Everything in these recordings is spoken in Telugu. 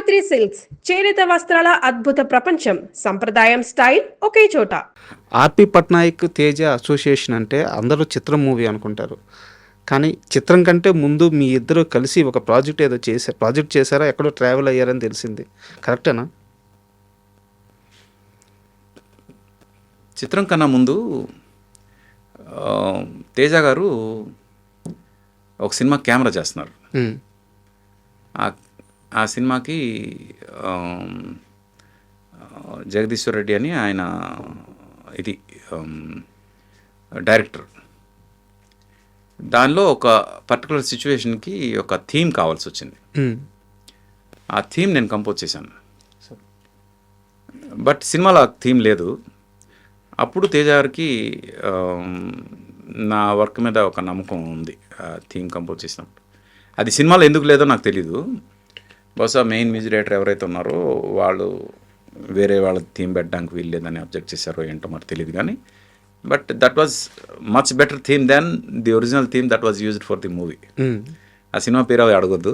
సావిత్రి సిల్క్స్ చేనేత వస్త్రాల అద్భుత ప్రపంచం. సంప్రదాయం స్టైల్ ఒకే చోట. ఆర్పి పట్నాయక్ తేజ అసోసియేషన్ అంటే అందరూ చిత్రం మూవీ అనుకుంటారు. కానీ చిత్రం కంటే ముందు మీ ఇద్దరు కలిసి ఒక ప్రాజెక్ట్ చేశారా, ఎక్కడో ట్రావెల్ అయ్యారని తెలిసింది. కరెక్టేనా? చిత్రం కన్నా ముందు తేజ గారు ఒక సినిమా కెమెరా చేస్తున్నారు. ఆ సినిమాకి జగదీశ్వర్ రెడ్డి అని ఆయన ఇది డైరెక్టర్. దానిలో ఒక పర్టికులర్ సిచ్యువేషన్కి ఒక థీమ్ కావాల్సి వచ్చింది. ఆ థీమ్ నేను కంపోజ్ చేశాను. బట్ సినిమాలో ఆ థీమ్ లేదు. అప్పుడు తేజ గారికి నా వర్క్ మీద ఒక నమ్మకం ఉంది. ఆ థీమ్ కంపోజ్ చేసినప్పుడు అది సినిమాలో ఎందుకు లేదో నాకు తెలీదు. బహుశా మెయిన్ మ్యూజిక్ డైరెక్టర్ ఎవరైతే ఉన్నారో వాళ్ళు వేరే వాళ్ళ థీమ్ పెట్టడానికి వీల్లేదని అబ్జెక్ట్ చేశారో ఏంటో మరి తెలియదు. కానీ but that was much better theme than the original theme that was used for the movie. ఆ సినిమా పేరు అవి అడగొద్దు.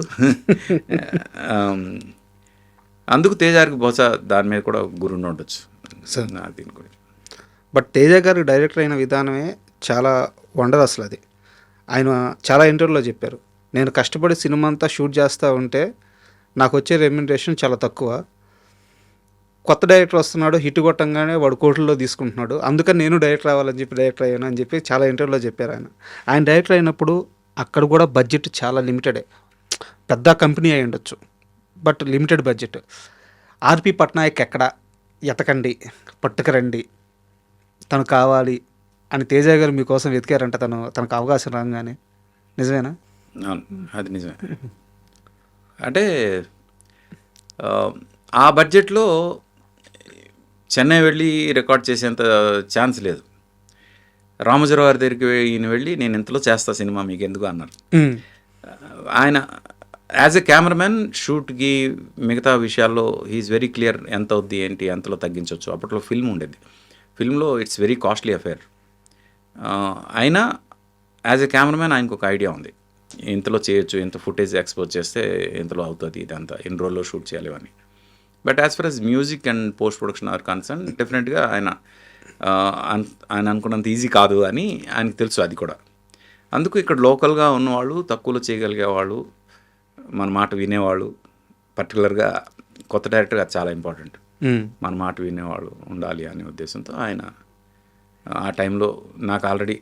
అందుకు తేజ గారికి బహుశా దాని మీద కూడా గురుండి ఉండొచ్చు దీని గురించి. బట్ తేజ గారు డైరెక్టర్ అయిన విధానమే చాలా వండర్. అసలు అది ఆయన చాలా ఇంటర్వ్యూలో చెప్పారు. నేను కష్టపడి సినిమా అంతా షూట్ చేస్తూ ఉంటే నాకు వచ్చే రెమ్యునరేషన్ చాలా తక్కువ. కొత్త డైరెక్టర్ వస్తున్నాడు, హిట్ కొట్టంగానే వాడు కోట్లలో తీసుకుంటున్నాడు, అందుకని నేను డైరెక్టర్ అవ్వాలని చెప్పి డైరెక్టర్ అయ్యాను అని చెప్పి చాలా ఇంటర్వ్యూలో చెప్పారు ఆయన డైరెక్టర్ అయినప్పుడు అక్కడ కూడా బడ్జెట్ చాలా లిమిటెడే. పెద్ద కంపెనీ అయి ఉండొచ్చు, బట్ లిమిటెడ్ బడ్జెట్. ఆర్పి పట్నాయక్ ఎక్కడ ఎతకండి, పట్టుకురండి, తను కావాలి అని తేజ గారు మీకోసం వెతికారంట తనకు అవకాశం రాగానే. నిజమేనా? అవును, అది నిజమే. అంటే ఆ బడ్జెట్లో చెన్నై వెళ్ళి రికార్డ్ చేసేంత ఛాన్స్ లేదు. రామోజీరావు గారి దగ్గరికి ఈయన వెళ్ళి నేను ఇంతలో చేస్తా సినిమా మీకు ఎందుకు అన్నారు. ఆయన యాజ్ ఎ కెమెరామెన్ షూట్కి మిగతా విషయాల్లో హీఈస్ వెరీ క్లియర్ ఎంత అవుద్ది ఏంటి ఎంతలో తగ్గించవచ్చు. అప్పట్లో ఫిల్మ్ ఉండేది. ఫిల్మ్లో ఇట్స్ వెరీ కాస్ట్లీ అఫేర్. అయినా యాజ్ ఎ కెమెరామెన్ ఆయనకు ఒక ఐడియా ఉంది, ఇంతలో చేయొచ్చు, ఇంత ఫుటేజ్ ఎక్స్పోజ్ చేస్తే ఇంతలో అవుతుంది, ఇదంతా ఎన్ని రోజుల్లో షూట్ చేయాలి అని. But as far as music and post production are concern డెఫినెట్గా ఆయన అనుకున్నంత ఈజీ కాదు అని ఆయనకు తెలుసు అది కూడా. అందుకు ఇక్కడ లోకల్గా ఉన్నవాళ్ళు, తక్కువలో చేయగలిగేవాళ్ళు, మన మాట వినేవాళ్ళు, పర్టికులర్గా కొత్త డైరెక్టర్గా చాలా ఇంపార్టెంట్, మన మాట వినేవాళ్ళు ఉండాలి అనే ఉద్దేశంతో ఆయన ఆ టైంలో నాకు ఆల్రెడీ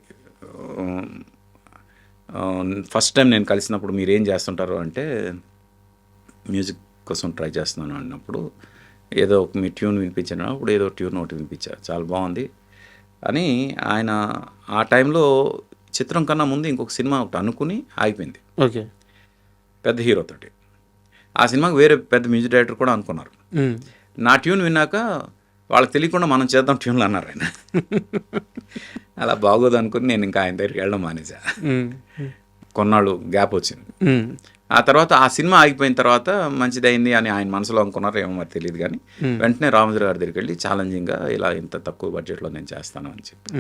ఫస్ట్ టైం నేను కలిసినప్పుడు మీరు ఏం చేస్తుంటారు అంటే మ్యూజిక్ కోసం ట్రై చేస్తున్నాను అన్నప్పుడు ఏదో మీ ట్యూన్ వినిపించినప్పుడు ఏదో ట్యూన్ ఒకటి వినిపించారు, చాలా బాగుంది అని. ఆయన ఆ టైంలో చిత్రం కన్నా ముందు ఇంకొక సినిమా ఒకటి అనుకుని ఆగిపోయింది. ఓకే, పెద్ద హీరోతోటి. ఆ సినిమాకి వేరే పెద్ద మ్యూజిక్ డైరెక్టర్ కూడా అనుకున్నారు. నా ట్యూన్ విన్నాక వాళ్ళకి తెలియకుండా మనం చేద్దాం ట్యూన్లు అన్నారు ఆయన. అలా బాగోదు అనుకుని నేను ఇంకా ఆయన దగ్గరికి వెళ్ళడం మానేసా. కొన్నాళ్ళు గ్యాప్ వచ్చింది. ఆ తర్వాత ఆ సినిమా ఆగిపోయిన తర్వాత మంచిదైంది అని ఆయన మనసులో అనుకున్నారు, ఏమో మరి తెలియదు. కానీ వెంటనే రామోజీరావు గారి దగ్గరికి వెళ్ళి ఛాలెంజింగ్గా ఇలా ఇంత తక్కువ బడ్జెట్లో నేను చేస్తాను అని చెప్పి,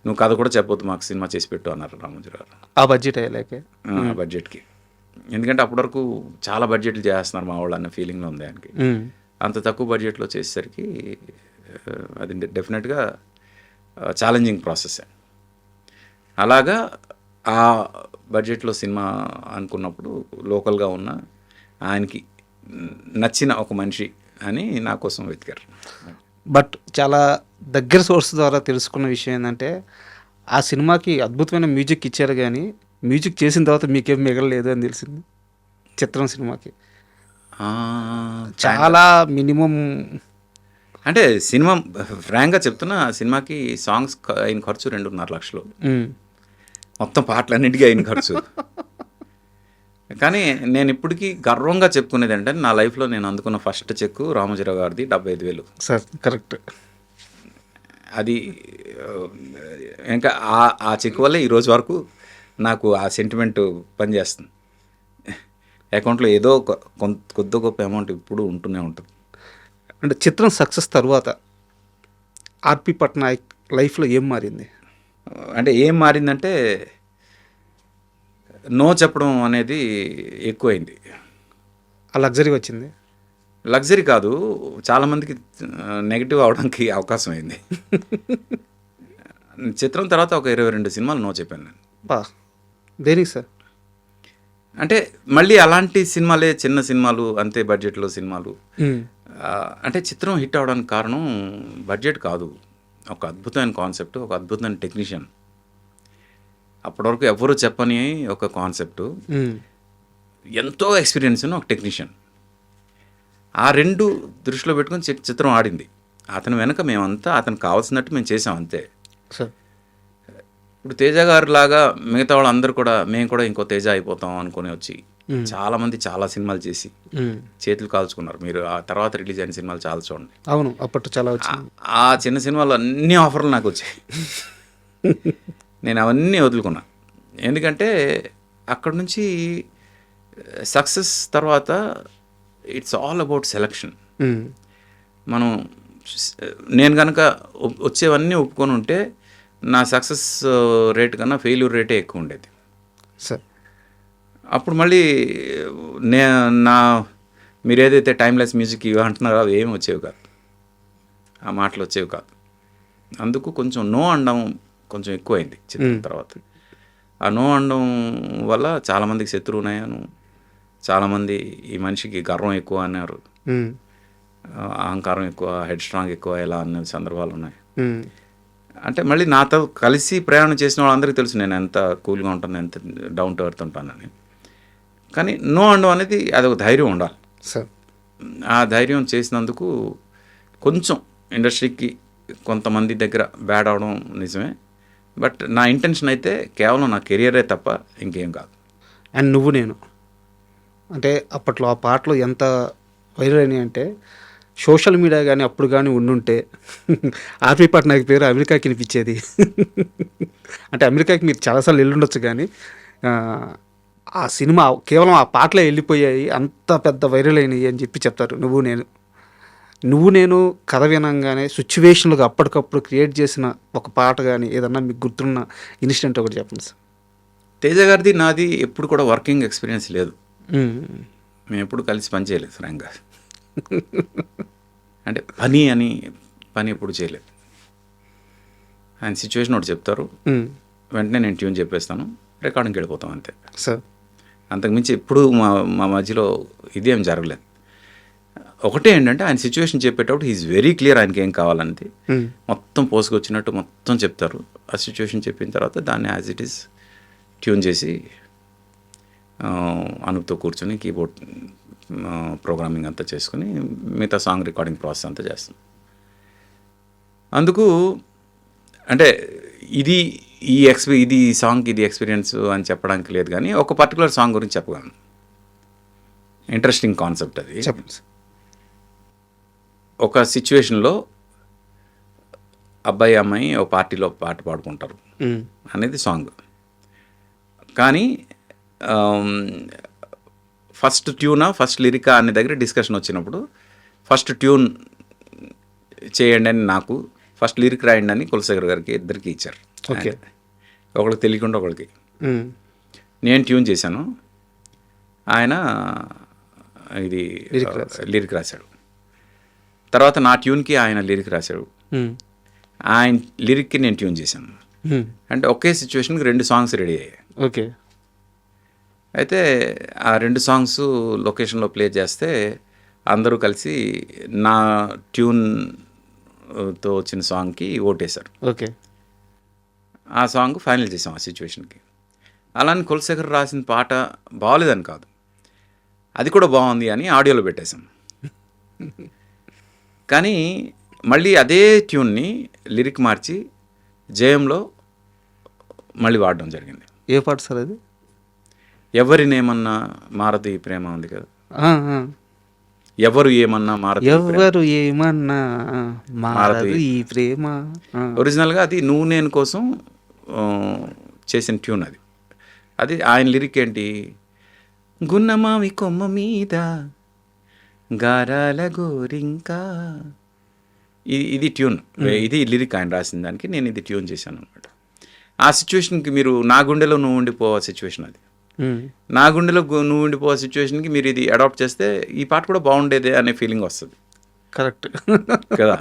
నువ్వు కథ కూడా చెప్పొద్దు, మాకు సినిమా చేసి పెట్టు అన్నారు రామోజీరావు గారు. ఆ బడ్జెట్ అయ్యలేకే ఆ బడ్జెట్కి. ఎందుకంటే అప్పటి వరకు చాలా బడ్జెట్లు చేస్తున్నారు మా వాళ్ళు అన్న ఫీలింగ్లో ఉంది ఆయనకి. అంత తక్కువ బడ్జెట్లో చేసేసరికి అది డెఫినెట్గా ఛాలెంజింగ్ ప్రాసెస్. అలాగా ఆ బడ్జెట్లో సినిమా అనుకున్నప్పుడు లోకల్గా ఉన్న ఆయనకి నచ్చిన ఒక మనిషి అని నా కోసం వెతికారు. బట్ చాలా దగ్గర సోర్స్ ద్వారా తెలుసుకున్న విషయం ఏంటంటే ఆ సినిమాకి అద్భుతమైన మ్యూజిక్ ఇచ్చారు, కానీ మ్యూజిక్ చేసిన తర్వాత మీకేం మిగలలేదు అని తెలిసింది. చిత్రం సినిమాకి చాలా మినిమం, అంటే సినిమా ఫ్రాంక్గా చెప్తున్నా, సినిమాకి సాంగ్స్ అయిన ఖర్చు 2.5 లక్షలు, మొత్తం పాటలన్నింటికీ అయిన ఖర్చు. కానీ నేను ఇప్పటికీ గర్వంగా చెప్పుకునేది ఏంటంటే నా లైఫ్లో నేను అందుకున్న ఫస్ట్ చెక్ రామోజీరావు గారిది 75,000 సార్. కరెక్ట్. అది ఇంకా ఆ చెక్ వల్లే ఈరోజు వరకు నాకు ఆ సెంటిమెంట్ పనిచేస్తుంది. అకౌంట్లో ఏదో కొద్ది గొప్ప అమౌంట్ ఇప్పుడు ఉంటూనే ఉంటుంది. అంటే చిత్రం సక్సెస్ తర్వాత ఆర్పి పట్నాయక్ లైఫ్లో ఏం మారింది? అంటే ఏం మారిందంటే నో చెప్పడం అనేది ఎక్కువైంది. ఆ లగ్జరీ వచ్చింది. లగ్జరీ కాదు, చాలామందికి నెగిటివ్ అవడానికి అవకాశం అయింది. చిత్రం తర్వాత ఒక 22 సినిమాలు నో చెప్పాను నేను. బా దేనికి సార్? అంటే మళ్ళీ అలాంటి సినిమాలే, చిన్న సినిమాలు, అంతే బడ్జెట్లో సినిమాలు. అంటే చిత్రం హిట్ అవడానికి కారణం బడ్జెట్ కాదు, ఒక అద్భుతమైన కాన్సెప్ట్, ఒక అద్భుతమైన టెక్నీషియన్. అప్పటివరకు ఎవరు చెప్పని ఒక కాన్సెప్టు, ఎంతో ఎక్స్పీరియన్స్ ఉన్న ఒక టెక్నీషియన్. ఆ రెండు దృష్టిలో పెట్టుకొని చిత్రం ఆడింది. అతని వెనక మేమంతా అతనికి కావాల్సినట్టు మేము చేసాం అంతే. సార్ ఇప్పుడు తేజ గారు లాగా మిగతా వాళ్ళందరూ కూడా మేము కూడా ఇంకో తేజ అయిపోతాం అనుకుని వచ్చి చాలామంది చాలా సినిమాలు చేసి చేతులు కాల్చుకున్నారు. మీరు ఆ తర్వాత రిలీజ్ అయిన సినిమాలు చాలా చూడండి. అవును, అప్పట్లో చాలా వచ్చింది. ఆ చిన్న సినిమాలు అన్ని ఆఫర్లు నాకు వచ్చాయి. నేను అవన్నీ వదులుకున్నా. ఎందుకంటే అక్కడ నుంచి సక్సెస్ తర్వాత ఇట్స్ ఆల్ అబౌట్ సెలక్షన్. మనం నేను కనుక వచ్చేవన్నీ ఒప్పుకొని ఉంటే నా సక్సెస్ రేట్ కన్నా ఫెయిల్యూర్ రేటే ఎక్కువ ఉండేది సార్. అప్పుడు మళ్ళీ మీరు ఏదైతే టైమ్లెస్ మ్యూజిక్ ఇవి అంటున్నారో అవి ఏమి వచ్చేవి కాదు, ఆ మాటలు వచ్చేవి కాదు. అందుకు కొంచెం నో అనడం కొంచెం ఎక్కువైంది చిత్రం తర్వాత. ఆ నో అనడం వల్ల చాలామందికి శత్రువునయ్యాను. చాలామంది ఈ మనిషికి గర్వం ఎక్కువ అన్నారు, అహంకారం ఎక్కువ, హెడ్ స్ట్రాంగ్ ఎక్కువ, ఇలా అనే సందర్భాలు ఉన్నాయి. అంటే మళ్ళీ నాతో కలిసి ప్రయాణం చేసిన వాళ్ళందరికీ తెలుసు నేను ఎంత కూల్గా ఉంటాను, ఎంత డౌన్ టు ఎర్త్ ఉంటానని. కానీ నో అనడం అనేది అదొక ధైర్యం ఉండాలి సార్. ఆ ధైర్యం చేసినందుకు కొంచెం ఇండస్ట్రీకి కొంతమంది దగ్గర బ్యాడ్ అవడం నిజమే. బట్ నా ఇంటెన్షన్ అయితే కేవలం నా కెరియరే తప్ప ఇంకేం కాదు. అండ్ నువ్వు నేను అంటే అప్పట్లో ఆ పాటలు ఎంత వైరల్ అయినాయి అంటే సోషల్ మీడియా కానీ అప్పుడు కానీ ఉండుంటే ఆర్పి పట్నాయక్ పేరు అమెరికాకి వినిపించేది. అంటే అమెరికాకి మీరు చాలాసార్లు వెళ్ళుండొచ్చు, కానీ ఆ సినిమా కేవలం ఆ పాటలే వెళ్ళిపోయాయి, అంత పెద్ద వైరల్ అయినాయి అని చెప్పి చెప్తారు. నువ్వు నేను కథ వినంగానే సిచ్యువేషన్లకు అప్పటికప్పుడు క్రియేట్ చేసిన ఒక పాట కానీ ఏదన్నా మీకు గుర్తున్న ఇన్సిడెంట్ ఒకటి చెప్పండి సార్. తేజ గారిది నాది ఎప్పుడు కూడా వర్కింగ్ ఎక్స్పీరియన్స్ లేదు. మేము ఎప్పుడు కలిసి పని చేయలేదు ఫ్రాంక్గా. అంటే పని ఎప్పుడు చేయలేదు. ఆయన సిచ్యువేషన్ ఒకటి చెప్తారు, వెంటనే నేను ట్యూన్ చెప్పేస్తాను, రికార్డింగ్కి వెళ్ళిపోతాం అంతే సార్. అంతకుమించి ఎప్పుడు మా మధ్యలో ఇదేం జరగలేదు. ఒకటే ఏంటంటే ఆయన సిచ్యువేషన్ చెప్పేటప్పుడు హీఈస్ వెరీ క్లియర్, ఆయనకి ఏం కావాలనేది మొత్తం పోసుకొచ్చినట్టు మొత్తం చెప్తారు. ఆ సిచ్యువేషన్ చెప్పిన తర్వాత దాన్ని యాజ్ ఇట్ ఈస్ ట్యూన్ చేసి అనుప్తో కూర్చొని కీబోర్డ్ ప్రోగ్రామింగ్ అంతా చేసుకుని మిగతా సాంగ్ రికార్డింగ్ ప్రాసెస్ అంతా చేస్తాం. అందుకు అంటే ఇది సాంగ్కి ఇది ఎక్స్పీరియన్స్ అని చెప్పడానికి లేదు, కానీ ఒక పర్టికులర్ సాంగ్ గురించి చెప్పగలను. ఇంట్రెస్టింగ్ కాన్సెప్ట్ అది. చెప్పండి సార్. ఒక సిచ్యువేషన్లో అబ్బాయి అమ్మాయి ఒక పార్టీలో పాట పాడుకుంటారు అనేది సాంగ్. కానీ ఫస్ట్ ట్యూనా ఫస్ట్ లిరికా అనే దగ్గర డిస్కషన్ వచ్చినప్పుడు ఫస్ట్ ట్యూన్ చేయండి అని నాకు, ఫస్ట్ లిరిక్ రాయండి అని కులశేఖర్ గారికి ఇద్దరికి ఇచ్చారు. ఓకే. ఒకరికి తెలియకుండా ఒకరికి. నేను ట్యూన్ చేశాను, ఆయన ఇది లిరిక్ రాశాడు. తర్వాత నా ట్యూన్కి ఆయన లిరిక్ రాశాడు, ఆయన లిరిక్కి నేను ట్యూన్ చేశాను. అంటే ఒకే సిచ్యువేషన్కి 2 సాంగ్స్ రెడీ అయ్యాయి. ఓకే. అయితే ఆ 2 సాంగ్స్ లొకేషన్లో ప్లే చేస్తే అందరూ కలిసి నా ట్యూన్తో వచ్చిన సాంగ్కి ఓటేశారు. ఓకే. ఆ సాంగ్ ఫైనల్ చేసాం ఆ సిచ్యువేషన్కి. అలానే కులశేఖర్ రాసిన పాట బాగోలేదని కాదు, అది కూడా బాగుంది అని ఆడియోలో పెట్టేశాం. కానీ మళ్ళీ అదే ట్యూన్ని లిరిక్ మార్చి జయంలో మళ్ళీ వాడడం జరిగింది. ఏ పాట సార్ అది? ఎవరినేమన్నా మారదు ఈ ప్రేమ ఉంది కదా, ఎవరు ఏమన్నా మారదు ఈ ప్రేమ. ఒరిజినల్గా అది నువ్వు నేను కోసం చేసిన ట్యూన్ అది. అది ఆయన లిరిక్ ఏంటి, గున్నమావి కొమ్మ మీద గారాల గోరింకా, ఇది ట్యూన్, ఇది లిరిక్ ఆయన రాసిన దానికి నేను ఇది ట్యూన్ చేశాను అనమాట. ఆ సిచ్యువేషన్కి మీరు నా గుండెలో నువ్వు ఉండిపో సిచ్యువేషన్ అది. నా గుండెలో నువ్వు ఉండిపో సిచ్యువేషన్కి మీరు ఇది అడాప్ట్ చేస్తే ఈ పాట కూడా బాగుండేదే అనే ఫీలింగ్ వస్తుంది కరెక్ట్. కదా.